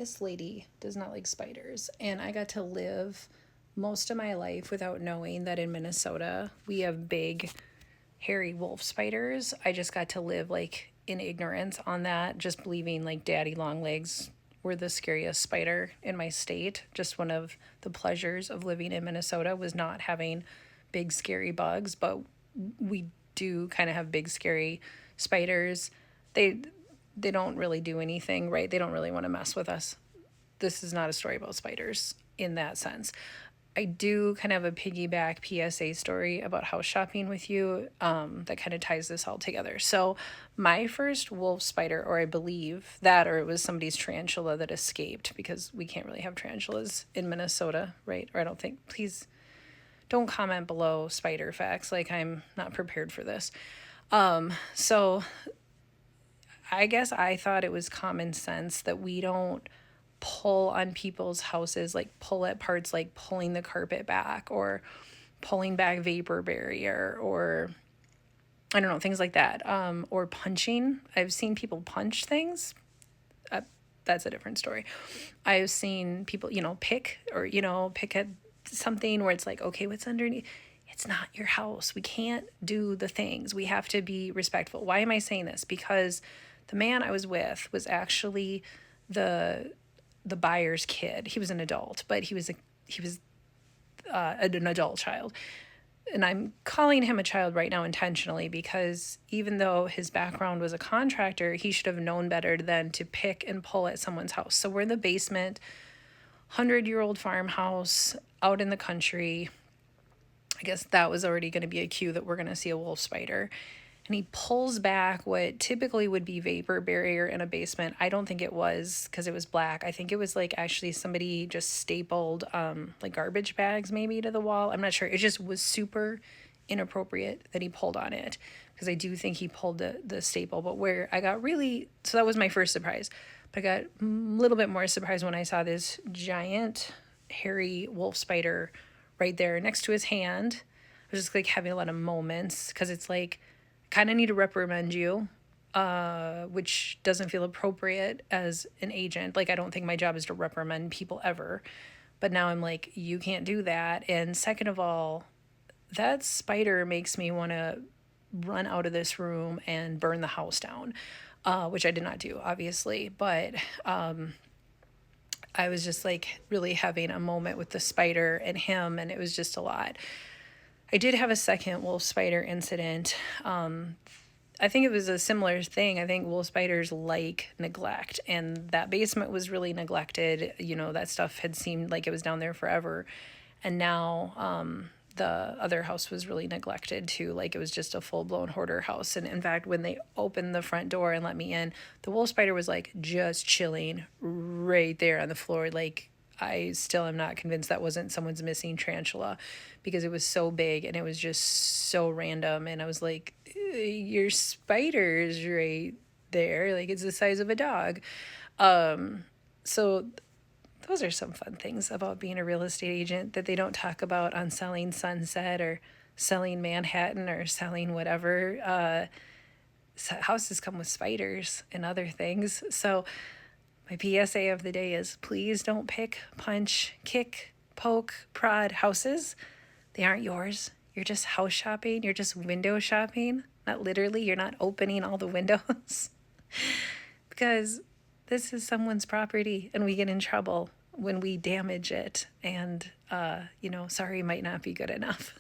This lady does not like spiders, and I got to live most of my life without knowing that in Minnesota we have big hairy wolf spiders. I just got to live like in ignorance on that, just believing like daddy long legs were the scariest spider in my state. Just one of the pleasures of living in Minnesota was not having big scary bugs, but we do kind of have big scary spiders. They they don't really do anything, right? They don't really want to mess with us. This is not a story about spiders in that sense. I do kind of have a piggyback PSA story about house shopping with you that kind of ties this all together. So, my first wolf spider, or I believe that, or it was somebody's tarantula that escaped because we can't really have tarantulas in Minnesota, right? Or I don't think, please don't comment below spider facts. Like, I'm not prepared for this. So, I guess I thought it was common sense that we don't pull on people's houses, like pull at parts like pulling the carpet back or pulling back vapor barrier or I don't know, things like that. Or punching. I've seen people punch things. Uh, that's a different story. I've seen people, pick at something where it's like, okay, what's underneath? It's not your house. We can't do the things. We have to be respectful. Why am I saying this? Because the man I was with was actually the the buyer's kid. He was an adult, but he was an adult child. And I'm calling him a child right now intentionally because even though his background was a contractor, he should have known better than to pick and pull at someone's house. So we're in the basement, 100-year-old farmhouse out in the country. I guess that was already going to be a cue that we're going to see a wolf spider. And he pulls back what typically would be vapor barrier in a basement. I don't think it was because it was black. I think it was like actually somebody just stapled like garbage bags maybe to the wall. I'm not sure. It just was super inappropriate that he pulled on it because I do think he pulled the staple. But where I got really, so that was my first surprise. But I got a little bit more surprised when I saw this giant hairy wolf spider right there next to his hand. I was just like having a lot of moments because it's like, kind of need to reprimand you, which doesn't feel appropriate as an agent. Like, I don't think my job is to reprimand people ever. But now I'm like, you can't do that. And second of all, that spider makes me want to run out of this room and burn the house down, which I did not do, obviously. But I was just like really having a moment with the spider and him, and it was just a lot. I did have a second wolf spider incident. I think it was a similar thing. I think wolf spiders like neglect, and that basement was really neglected. You know, that stuff had seemed like it was down there forever. And now the other house was really neglected too. Like it was just a full blown hoarder house. And in fact, when they opened the front door and let me in, the wolf spider was like just chilling right there on the floor. Like I still am not convinced that wasn't someone's missing tarantula because it was so big and it was just so random. And I was like, your spider's right there. Like it's the size of a dog. So those are some fun things about being a real estate agent that they don't talk about on Selling Sunset or Selling Manhattan or selling whatever. Houses come with spiders and other things. So my PSA of the day is please don't pick, punch, kick, poke, prod houses. They aren't yours. You're just house shopping. You're just window shopping. Not literally. You're not opening all the windows because this is someone's property and we get in trouble when we damage it. And, sorry might not be good enough.